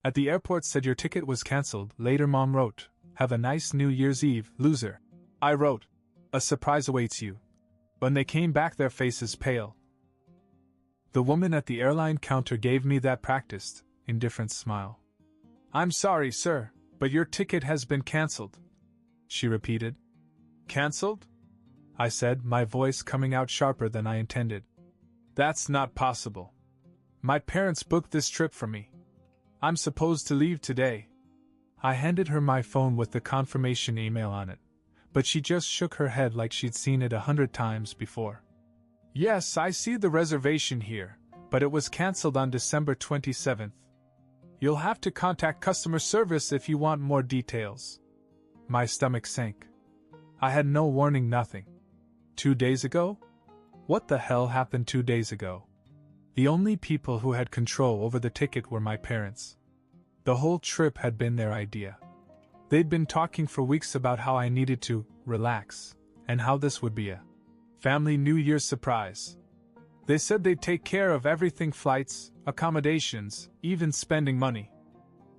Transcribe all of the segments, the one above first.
At the airport said your ticket was cancelled. Later Mom wrote, "Have a nice New Year's Eve, loser." I wrote, "A surprise awaits you." When they came back, their faces pale. The woman at the airline counter gave me that practiced, indifferent smile. "I'm sorry, sir, but your ticket has been cancelled," she repeated. "Cancelled?" I said, my voice coming out sharper than I intended. "That's not possible. My parents booked this trip for me. I'm supposed to leave today." I handed her my phone with the confirmation email on it, but she just shook her head like she'd seen it 100 times before. "Yes, I see the reservation here, but it was cancelled on December 27th. You'll have to contact customer service if you want more details." My stomach sank. I had no warning, nothing. 2 days ago? What the hell happened 2 days ago? The only people who had control over the ticket were my parents. The whole trip had been their idea. They'd been talking for weeks about how I needed to relax, and how this would be a family New Year's surprise. They said they'd take care of everything: flights, accommodations, even spending money.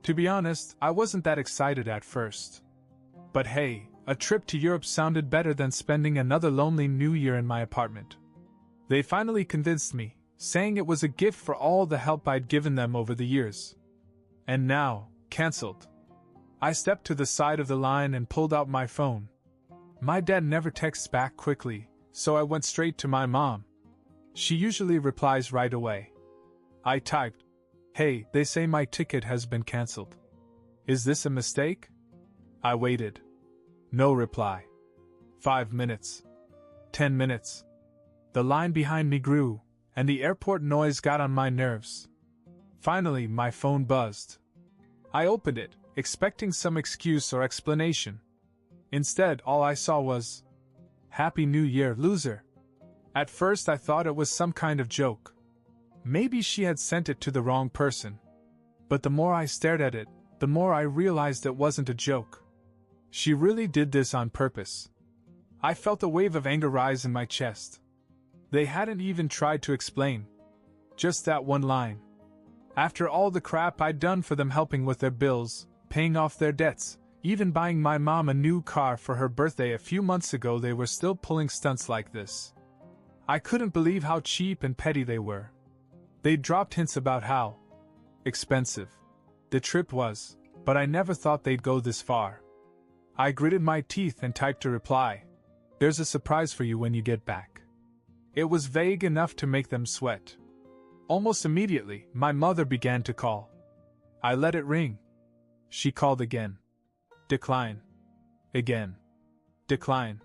To be honest, I wasn't that excited at first. But hey, a trip to Europe sounded better than spending another lonely New Year in my apartment. They finally convinced me, saying it was a gift for all the help I'd given them over the years. And now, cancelled. I stepped to the side of the line and pulled out my phone. My dad never texts back quickly, so I went straight to my mom. She usually replies right away. I typed, "Hey, they say my ticket has been cancelled. Is this a mistake?" I waited. No reply. 5 minutes. 10 minutes. The line behind me grew, and the airport noise got on my nerves. Finally, my phone buzzed. I opened it, expecting some excuse or explanation. Instead, all I saw was, "Happy New Year, loser." At first, I thought it was some kind of joke. Maybe she had sent it to the wrong person. But the more I stared at it, the more I realized it wasn't a joke. She really did this on purpose. I felt a wave of anger rise in my chest. They hadn't even tried to explain. Just that one line. After all the crap I'd done for them, helping with their bills, paying off their debts, even buying my mom a new car for her birthday a few months ago, they were still pulling stunts like this. I couldn't believe how cheap and petty they were. They'd dropped hints about how expensive the trip was, but I never thought they'd go this far. I gritted my teeth and typed a reply. "There's a surprise for you when you get back." It was vague enough to make them sweat. Almost immediately, my mother began to call. I let it ring. She called again. Decline. Again. Decline.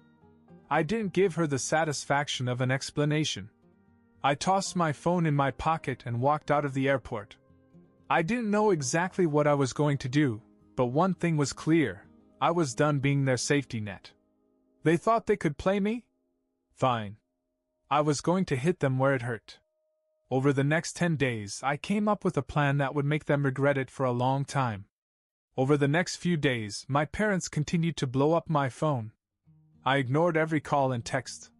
I didn't give her the satisfaction of an explanation. I tossed my phone in my pocket and walked out of the airport. I didn't know exactly what I was going to do, but one thing was clear: I was done being their safety net. They thought they could play me? Fine. I was going to hit them where it hurt. Over the next 10 days, I came up with a plan that would make them regret it for a long time. Over the next few days, my parents continued to blow up my phone. I ignored every call and text.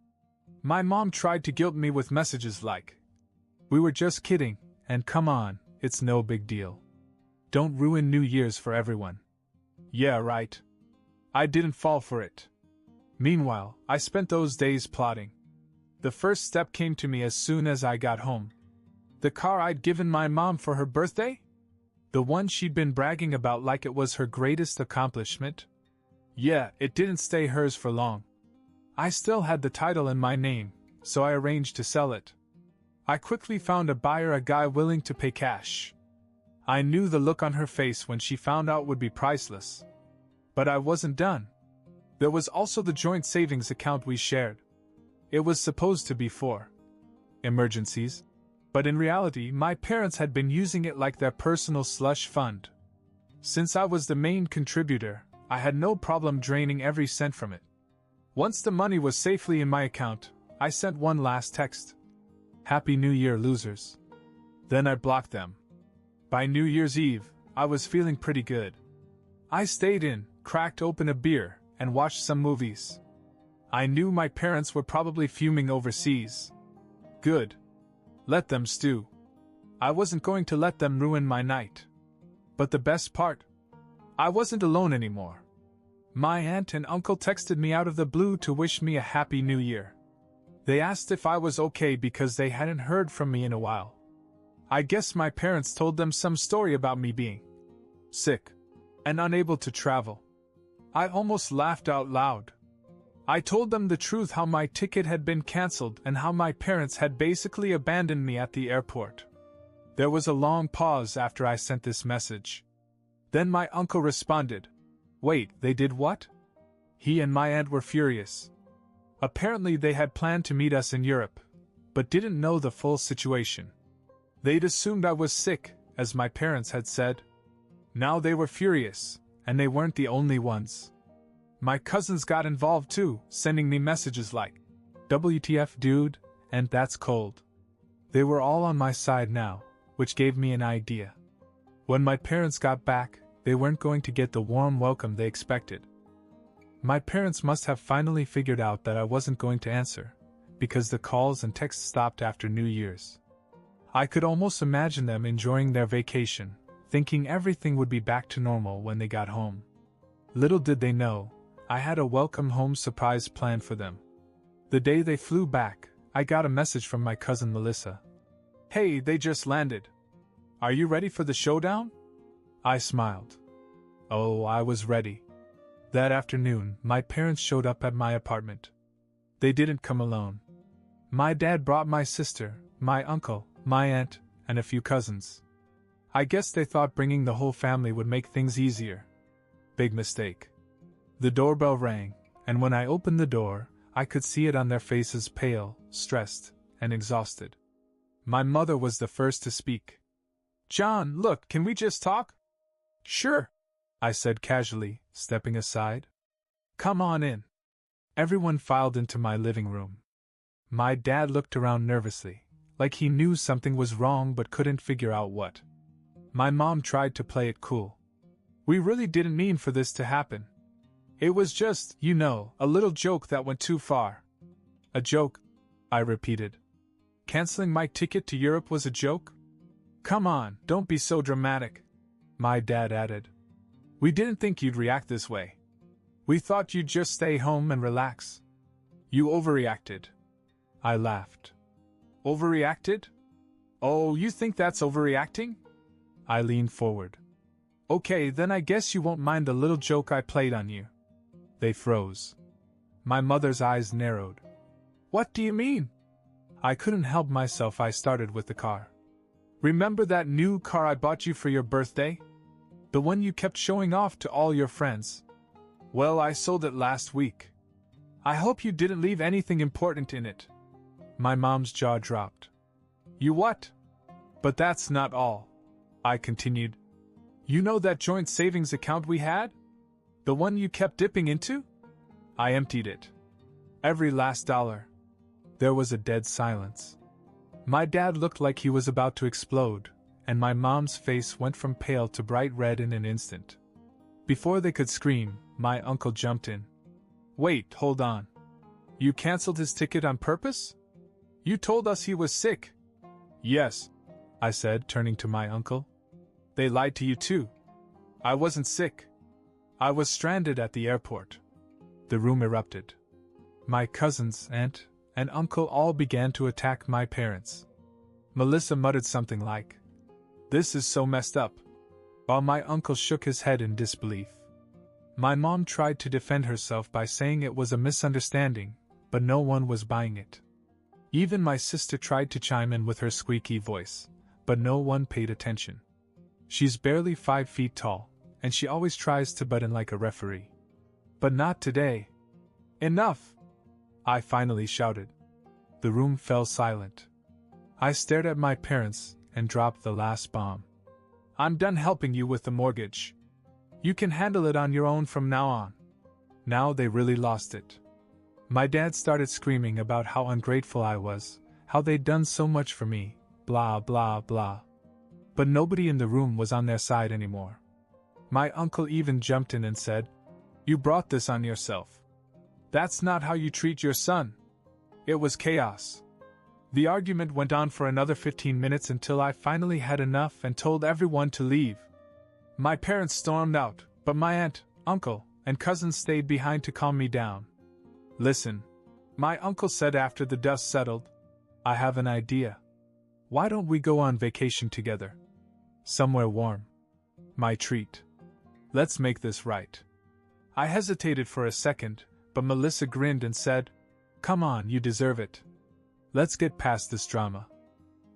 My mom tried to guilt me with messages like, "We were just kidding, and come on, it's no big deal. Don't ruin New Year's for everyone." Yeah, right. I didn't fall for it. Meanwhile, I spent those days plotting. The first step came to me as soon as I got home. The car I'd given my mom for her birthday? The one she'd been bragging about like it was her greatest accomplishment? Yeah, it didn't stay hers for long. I still had the title in my name, so I arranged to sell it. I quickly found a buyer, a guy willing to pay cash. I knew the look on her face when she found out would be priceless. But I wasn't done. There was also the joint savings account we shared. It was supposed to be for emergencies, but in reality, my parents had been using it like their personal slush fund. Since I was the main contributor, I had no problem draining every cent from it. Once the money was safely in my account, I sent one last text. "Happy New Year, losers." Then I blocked them. By New Year's Eve, I was feeling pretty good. I stayed in, cracked open a beer, and watched some movies. I knew my parents were probably fuming overseas. Good. Let them stew. I wasn't going to let them ruin my night. But the best part? I wasn't alone anymore. My aunt and uncle texted me out of the blue to wish me a happy new year. They asked if I was okay because they hadn't heard from me in a while. I guess my parents told them some story about me being sick and unable to travel. I almost laughed out loud. I told them the truth, how my ticket had been cancelled and how my parents had basically abandoned me at the airport. There was a long pause after I sent this message. Then my uncle responded, "Wait, they did what?" He and my aunt were furious. Apparently they had planned to meet us in Europe, but didn't know the full situation. They'd assumed I was sick, as my parents had said. Now they were furious, and they weren't the only ones. My cousins got involved too, sending me messages like, "WTF dude," and "That's cold." They were all on my side now, which gave me an idea. When my parents got back, they weren't going to get the warm welcome they expected. My parents must have finally figured out that I wasn't going to answer, because the calls and texts stopped after New Year's. I could almost imagine them enjoying their vacation, thinking everything would be back to normal when they got home. Little did they know, I had a welcome home surprise planned for them. The day they flew back, I got a message from my cousin Melissa. "Hey, they just landed. Are you ready for the showdown?" I smiled. Oh, I was ready. That afternoon, my parents showed up at my apartment. They didn't come alone. My dad brought my sister, my uncle, my aunt, and a few cousins. I guess they thought bringing the whole family would make things easier. Big mistake. The doorbell rang, and when I opened the door, I could see it on their faces, pale, stressed, and exhausted. My mother was the first to speak. "John, look, can we just talk?" "Sure," I said casually, stepping aside. "Come on in." Everyone filed into my living room. My dad looked around nervously, like he knew something was wrong but couldn't figure out what. My mom tried to play it cool. "We really didn't mean for this to happen. It was just, a little joke that went too far." "A joke?" I repeated. "Canceling my ticket to Europe was a joke?" "Come on, don't be so dramatic," my dad added. "We didn't think you'd react this way. We thought you'd just stay home and relax." "You overreacted." I laughed. "Overreacted? Oh, you think that's overreacting?" I leaned forward. "Okay, then I guess you won't mind the little joke I played on you." They froze. My mother's eyes narrowed. "What do you mean?" I couldn't help myself. I started with the car. "Remember that new car I bought you for your birthday? The one you kept showing off to all your friends? Well, I sold it last week. I hope you didn't leave anything important in it." My mom's jaw dropped. "You what?" "But that's not all," I continued. "You know that joint savings account we had? The one you kept dipping into?" I emptied it. Every last dollar. There was a dead silence. My dad looked like he was about to explode, and my mom's face went from pale to bright red in an instant. Before they could scream, my uncle jumped in. "Wait, hold on. You canceled his ticket on purpose? You told us he was sick." "Yes," I said, turning to my uncle. "They lied to you too. I wasn't sick. I was stranded at the airport." The room erupted. My cousins, aunt, and uncle all began to attack my parents. Melissa muttered something like, "This is so messed up," while my uncle shook his head in disbelief. My mom tried to defend herself by saying it was a misunderstanding, but no one was buying it. Even my sister tried to chime in with her squeaky voice, but no one paid attention. She's barely 5 feet tall, and she always tries to butt in like a referee. But not today. "Enough!" I finally shouted. The room fell silent. I stared at my parents and dropped the last bomb. "I'm done helping you with the mortgage. You can handle it on your own from now on." Now they really lost it. My dad started screaming about how ungrateful I was, how they'd done so much for me, blah blah blah. But nobody in the room was on their side anymore. My uncle even jumped in and said, "You brought this on yourself. That's not how you treat your son." It was chaos. The argument went on for another 15 minutes until I finally had enough and told everyone to leave. My parents stormed out, but my aunt, uncle, and cousins stayed behind to calm me down. Listen, my uncle said after the dust settled, I have an idea. Why don't we go on vacation together? Somewhere warm. My treat. Let's make this right. I hesitated for a second, but Melissa grinned and said, Come on, you deserve it. Let's get past this drama.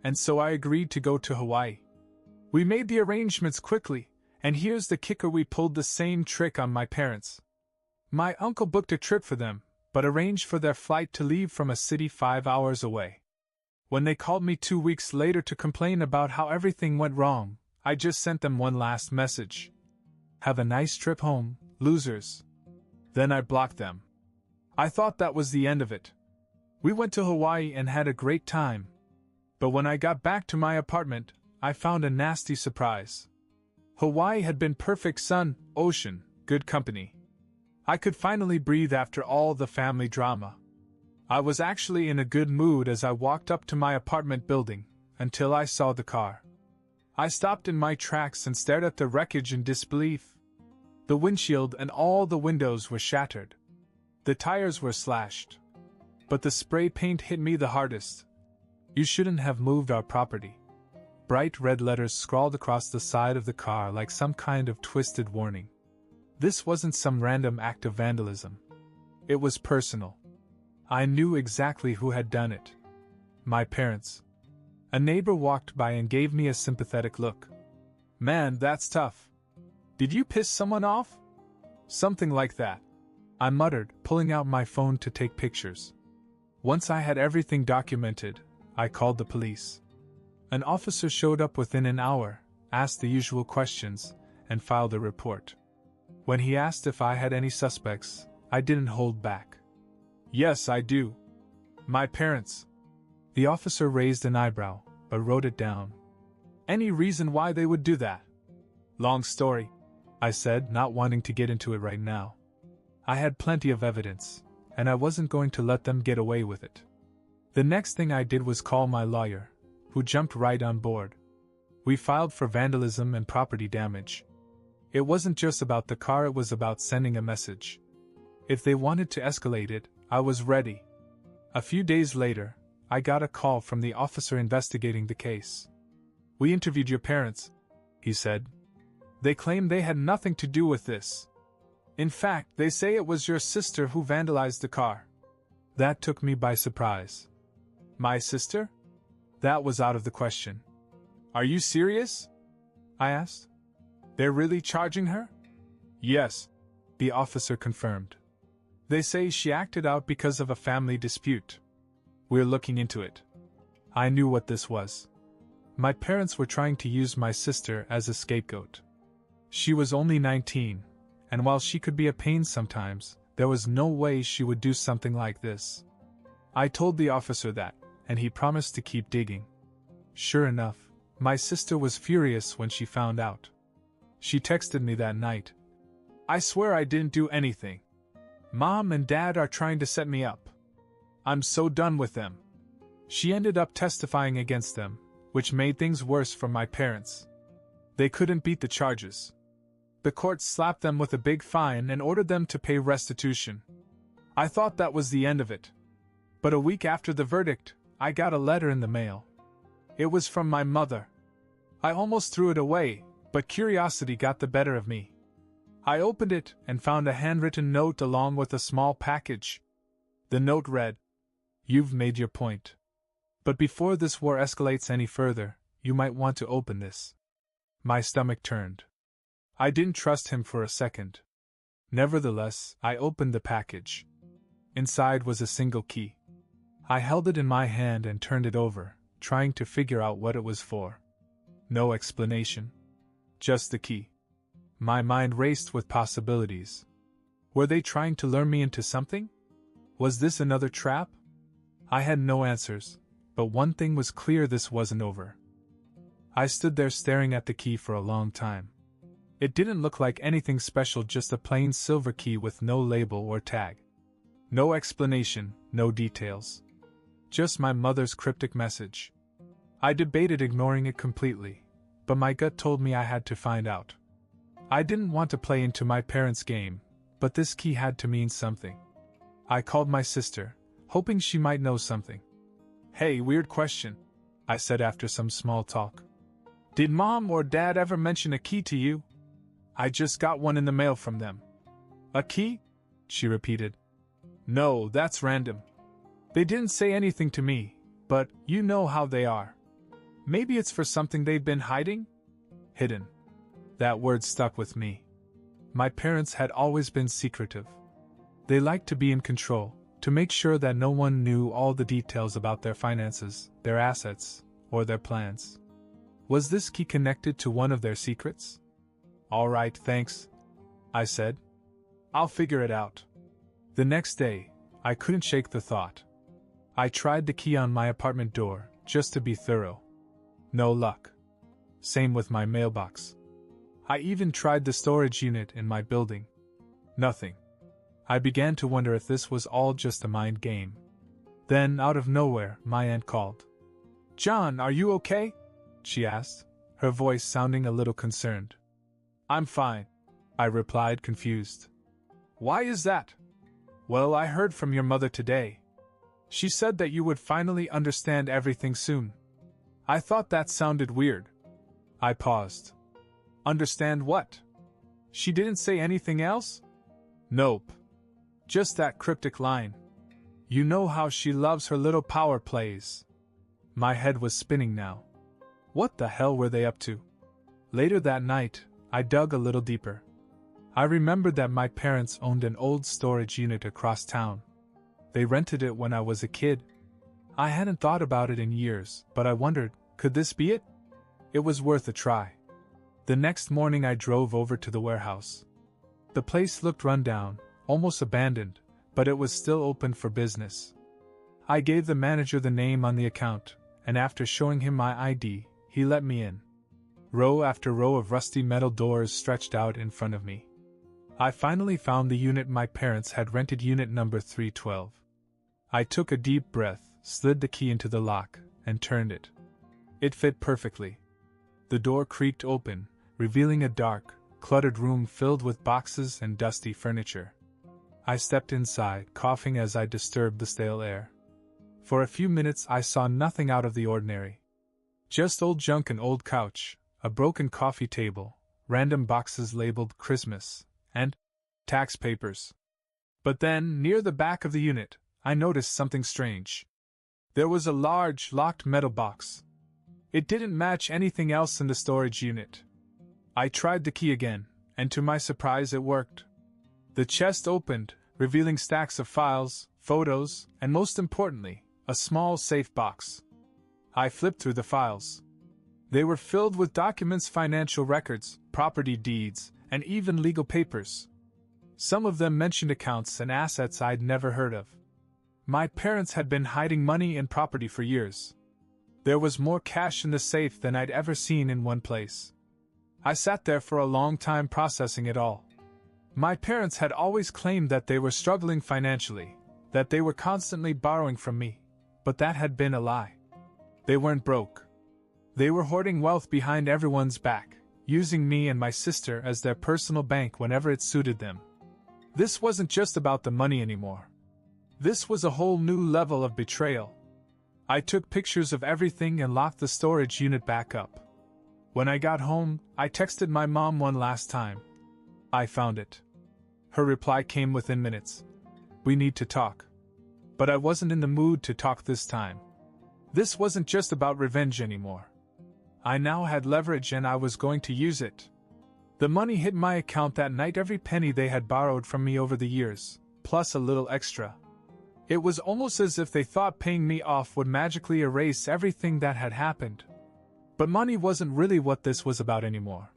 And so I agreed to go to Hawaii. We made the arrangements quickly, and here's the kicker: we pulled the same trick on my parents. My uncle booked a trip for them, but arranged for their flight to leave from a city 5 hours away. When they called me 2 weeks later to complain about how everything went wrong, I just sent them one last message. Have a nice trip home, losers. Then I blocked them. I thought that was the end of it. We went to Hawaii and had a great time. But when I got back to my apartment, I found a nasty surprise. Hawaii had been perfect: sun, ocean, good company. I could finally breathe after all the family drama. I was actually in a good mood as I walked up to my apartment building, until I saw the car. I stopped in my tracks and stared at the wreckage in disbelief. The windshield and all the windows were shattered. The tires were slashed. But the spray paint hit me the hardest. You shouldn't have moved our property. Bright red letters scrawled across the side of the car like some kind of twisted warning. This wasn't some random act of vandalism. It was personal. I knew exactly who had done it. My parents. A neighbor walked by and gave me a sympathetic look. Man, that's tough. Did you piss someone off? Something like that, I muttered, pulling out my phone to take pictures. Once I had everything documented, I called the police. An officer showed up within an hour, asked the usual questions, and filed a report. When he asked if I had any suspects, I didn't hold back. Yes, I do. My parents. The officer raised an eyebrow, but wrote it down. Any reason why they would do that? Long story, I said, not wanting to get into it right now. I had plenty of evidence, and I wasn't going to let them get away with it. The next thing I did was call my lawyer, who jumped right on board. We filed for vandalism and property damage. It wasn't just about the car, it was about sending a message. If they wanted to escalate it, I was ready. A few days later, I got a call from the officer investigating the case. We interviewed your parents, he said. They claim they had nothing to do with this. In fact, they say it was your sister who vandalized the car. That took me by surprise. My sister? That was out of the question. Are you serious? I asked. They're really charging her? Yes, the officer confirmed. They say she acted out because of a family dispute. We're looking into it. I knew what this was. My parents were trying to use my sister as a scapegoat. She was only 19, and while she could be a pain sometimes, there was no way she would do something like this. I told the officer that, and he promised to keep digging. Sure enough, my sister was furious when she found out. She texted me that night. I swear I didn't do anything. Mom and Dad are trying to set me up. I'm so done with them. She ended up testifying against them, which made things worse for my parents. They couldn't beat the charges. The court slapped them with a big fine and ordered them to pay restitution. I thought that was the end of it. But a week after the verdict, I got a letter in the mail. It was from my mother. I almost threw it away, but curiosity got the better of me. I opened it and found a handwritten note along with a small package. The note read, "You've made your point. But before this war escalates any further, you might want to open this." My stomach turned. I didn't trust him for a second. Nevertheless, I opened the package. Inside was a single key. I held it in my hand and turned it over, trying to figure out what it was for. No explanation. Just the key. My mind raced with possibilities. Were they trying to lure me into something? Was this another trap? I had no answers, but one thing was clear: this wasn't over. I stood there staring at the key for a long time. It didn't look like anything special, just a plain silver key with no label or tag. No explanation, no details. Just my mother's cryptic message. I debated ignoring it completely, but my gut told me I had to find out. I didn't want to play into my parents' game, but this key had to mean something. I called my sister, hoping she might know something. "Hey, weird question," I said after some small talk. "Did Mom or Dad ever mention a key to you? I just got one in the mail from them." "A key?" she repeated. "No, that's random. They didn't say anything to me, but you know how they are. Maybe it's for something they've been hiding?" Hidden. That word stuck with me. My parents had always been secretive. They liked to be in control, to make sure that no one knew all the details about their finances, their assets, or their plans. Was this key connected to one of their secrets? "All right, thanks," I said. "I'll figure it out." The next day, I couldn't shake the thought. I tried the key on my apartment door, just to be thorough. No luck. Same with my mailbox. I even tried the storage unit in my building. Nothing. I began to wonder if this was all just a mind game. Then, out of nowhere, my aunt called. "John, are you okay?" she asked, her voice sounding a little concerned. "I'm fine," I replied, confused. "Why is that?" "Well, I heard from your mother today. She said that you would finally understand everything soon." I thought that sounded weird. I paused. "Understand what?" "She didn't say anything else?" "Nope. Just that cryptic line. You know how she loves her little power plays." My head was spinning now. What the hell were they up to? Later that night, I dug a little deeper. I remembered that my parents owned an old storage unit across town. They rented it when I was a kid. I hadn't thought about it in years, but I wondered, could this be it? It was worth a try. The next morning I drove over to the warehouse. The place looked run down, almost abandoned, but it was still open for business. I gave the manager the name on the account, and after showing him my ID, he let me in. Row after row of rusty metal doors stretched out in front of me. I finally found the unit my parents had rented, unit number 312. I took a deep breath, slid the key into the lock, and turned it. It fit perfectly. The door creaked open, revealing a dark, cluttered room filled with boxes and dusty furniture. I stepped inside, coughing as I disturbed the stale air. For a few minutes I saw nothing out of the ordinary. Just old junk, an old couch, a broken coffee table, random boxes labeled Christmas, and tax papers. But then, near the back of the unit, I noticed something strange. There was a large, locked metal box. It didn't match anything else in the storage unit. I tried the key again, and to my surprise it worked. The chest opened, revealing stacks of files, photos, and most importantly, a small safe box. I flipped through the files. They were filled with documents, financial records, property deeds, and even legal papers. Some of them mentioned accounts and assets I'd never heard of. My parents had been hiding money and property for years. There was more cash in the safe than I'd ever seen in one place. I sat there for a long time processing it all. My parents had always claimed that they were struggling financially, that they were constantly borrowing from me, but that had been a lie. They weren't broke. They were hoarding wealth behind everyone's back, using me and my sister as their personal bank whenever it suited them. This wasn't just about the money anymore. This was a whole new level of betrayal. I took pictures of everything and locked the storage unit back up. When I got home, I texted my mom one last time. "I found it." Her reply came within minutes. "We need to talk." But I wasn't in the mood to talk this time. This wasn't just about revenge anymore. I now had leverage and I was going to use it. The money hit my account that night, every penny they had borrowed from me over the years, plus a little extra. It was almost as if they thought paying me off would magically erase everything that had happened. But money wasn't really what this was about anymore.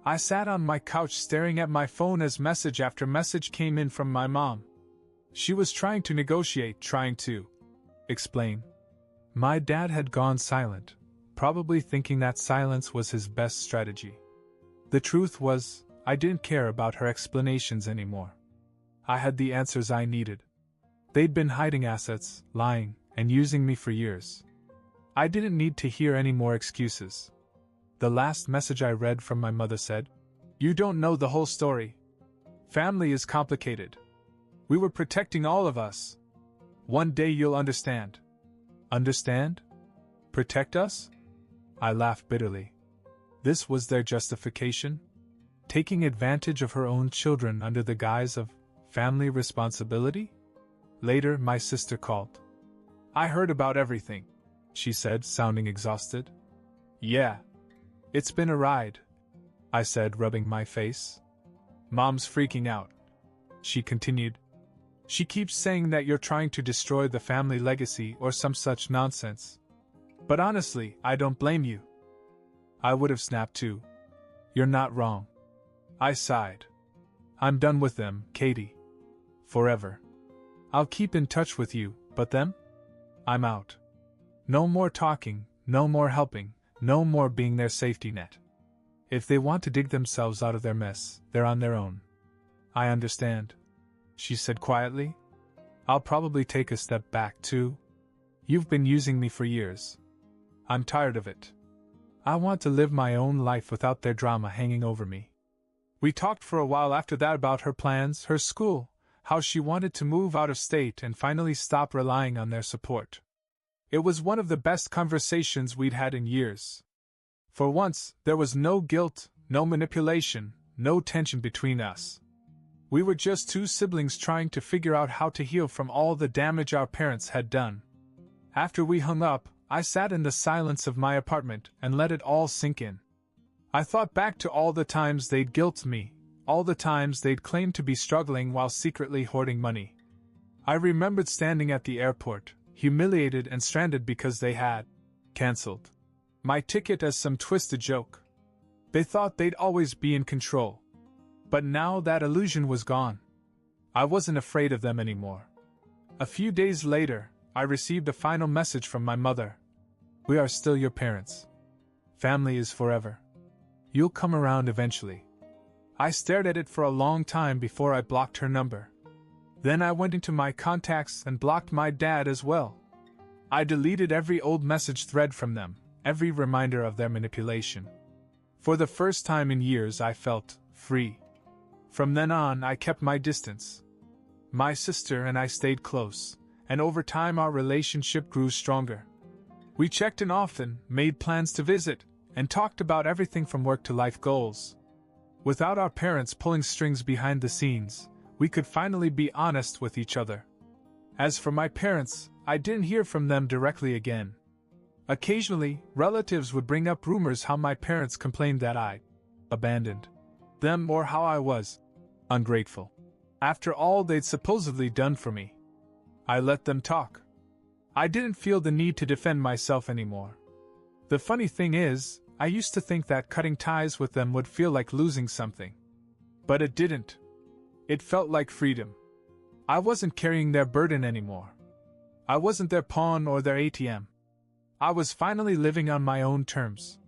I sat on my couch staring at my phone as message after message came in from my mom. She was trying to negotiate, trying to explain. My dad had gone silent, probably thinking that silence was his best strategy. The truth was, I didn't care about her explanations anymore. I had the answers I needed. They'd been hiding assets, lying, and using me for years. I didn't need to hear any more excuses. The last message I read from my mother said, You don't know the whole story. Family is complicated. We were protecting all of us. One day you'll understand. Understand? Protect us? I laughed bitterly. This was their justification? Taking advantage of her own children under the guise of family responsibility? Later, my sister called. I heard about everything, she said, sounding exhausted. Yeah. It's been a ride, I said, rubbing my face. Mom's freaking out, she continued. She keeps saying that you're trying to destroy the family legacy or some such nonsense. But honestly, I don't blame you. I would have snapped too. You're not wrong. I sighed. I'm done with them, Katie. Forever. I'll keep in touch with you, but them? I'm out. No more talking, no more helping, no more being their safety net. If they want to dig themselves out of their mess, they're on their own. I understand, she said quietly. I'll probably take a step back too. You've been using me for years. I'm tired of it. I want to live my own life without their drama hanging over me. We talked for a while after that about her plans, her school, how she wanted to move out of state and finally stop relying on their support. It was one of the best conversations we'd had in years. For once, there was no guilt, no manipulation, no tension between us. We were just two siblings trying to figure out how to heal from all the damage our parents had done. After we hung up, I sat in the silence of my apartment and let it all sink in. I thought back to all the times they'd guilt me, all the times they'd claimed to be struggling while secretly hoarding money. I remembered standing at the airport, humiliated and stranded because they had cancelled my ticket as some twisted joke. They thought they'd always be in control. But now that illusion was gone. I wasn't afraid of them anymore. A few days later, I received a final message from my mother. We are still your parents. Family is forever. You'll come around eventually. I stared at it for a long time before I blocked her number. Then I went into my contacts and blocked my dad as well. I deleted every old message thread from them, every reminder of their manipulation. For the first time in years, I felt free. From then on, I kept my distance. My sister and I stayed close, and over time our relationship grew stronger. We checked in often, made plans to visit, and talked about everything from work to life goals. Without our parents pulling strings behind the scenes, we could finally be honest with each other. As for my parents, I didn't hear from them directly again. Occasionally, relatives would bring up rumors how my parents complained that I abandoned them or how I was ungrateful. After all they'd supposedly done for me, I let them talk. I didn't feel the need to defend myself anymore. The funny thing is, I used to think that cutting ties with them would feel like losing something. But it didn't. It felt like freedom. I wasn't carrying their burden anymore. I wasn't their pawn or their ATM. I was finally living on my own terms.